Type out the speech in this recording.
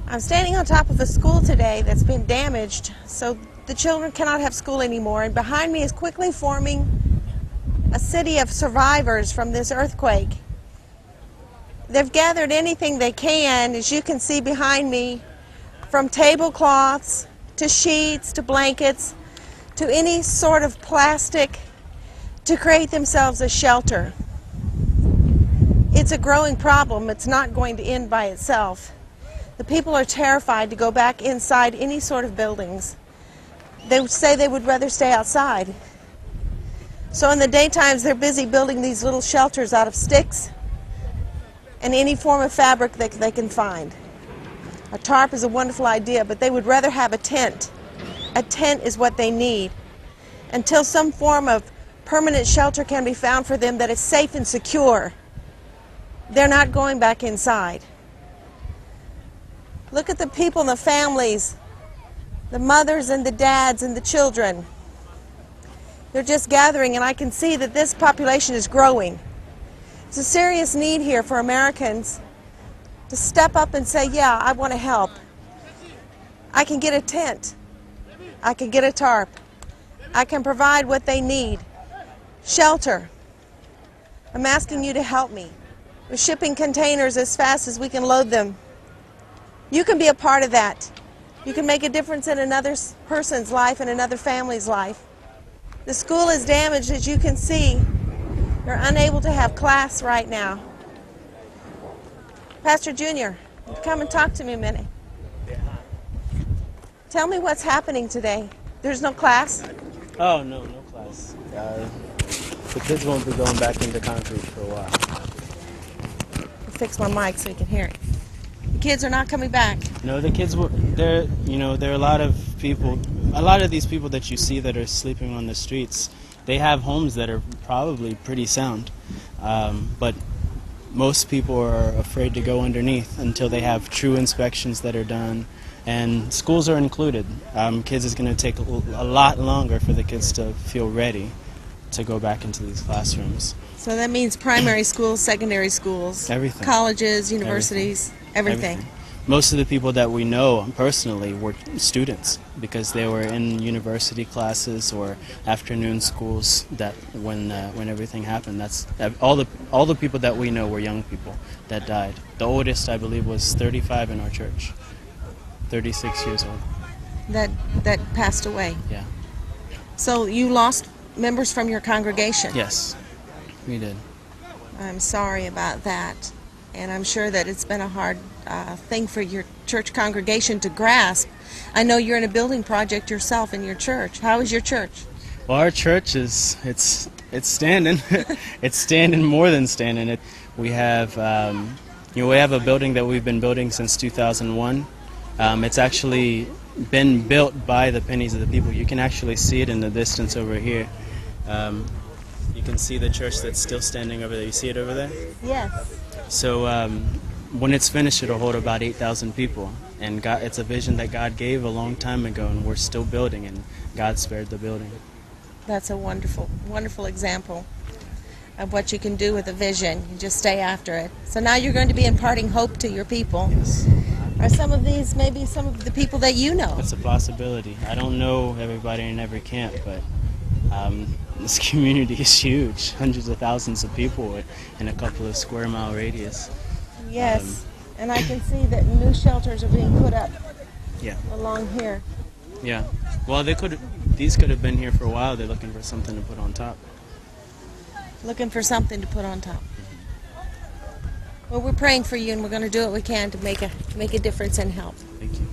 I'm standing on top of a school today that's been damaged, so the children cannot have school anymore, and behind me is quickly forming a city of survivors from this earthquake. They've gathered anything they can, as you can see behind me, from tablecloths to sheets to blankets to any sort of plastic to create themselves a shelter. It's a growing problem. It's not going to end by itself. The people are terrified to go back inside any sort of buildings. They say they would rather stay outside. So in the daytimes, they're busy building these little shelters out of sticks and any form of fabric that they can find. A tarp is a wonderful idea, but they would rather have a tent. A tent is what they need. Until some form of permanent shelter can be found for them that is safe and secure, they're not going back inside. Look at the people and the families, the mothers and the dads and the children. They're just gathering, and I can see that this population is growing. It's a serious need here for Americans to step up and say, yeah, I want to help. I can get a tent. I can get a tarp. I can provide what they need. Shelter. I'm asking you to help me. We're shipping containers as fast as we can load them. You can be a part of that. You can make a difference in another person's life and another family's life. The school is damaged, as you can see. They're unable to have class right now. Pastor Junior, come and talk to me a minute. Tell me what's happening today. There's no class? Oh, no class. The kids won't be going back into concrete for a while. I'll fix my mic so you can hear it. The kids are not coming back. No, the kids were there. There are a lot of people. A lot of these people that you see that are sleeping on the streets, they have homes that are probably pretty sound, but most people are afraid to go underneath until they have true inspections that are done, and schools are included. Kids is going to take a lot longer for the kids to feel ready to go back into these classrooms. So that means primary schools, secondary schools, everything, colleges, universities, everything. Most of the people that we know personally were students because they were in university classes or afternoon schools. That when everything happened, that's all the people that we know were young people that died. The oldest, I believe, was 35 in our church, 36 years old. That passed away. Yeah. So you lost members from your congregation? Yes, we did. I'm sorry about that, and I'm sure that it's been a hard thing for your church congregation to grasp. I know you're in a building project yourself in your church. How is your church? Well, our church it's standing. It's standing more than standing. We have we have a building that we've been building since 2001. It's actually been built by the pennies of the people. You can actually see it in the distance over here. You can see the church that's still standing over there. You see it over there? Yes. So when it's finished, it'll hold about 8,000 people. And it's a vision that God gave a long time ago, and we're still building, and God spared the building. That's a wonderful, wonderful example of what you can do with a vision. You just stay after it. So now you're going to be imparting hope to your people. Yes. Are some of these maybe some of the people that you know? It's a possibility. I don't know everybody in every camp, but this community is huge. Hundreds of thousands of people in a couple of square mile radius. Yes, and I can see that new shelters are being put up along here. Yeah. Well, these could have been here for a while. They're looking for something to put on top. Looking for something to put on top. Well, we're praying for you, and we're going to do what we can to make a difference and help. Thank you.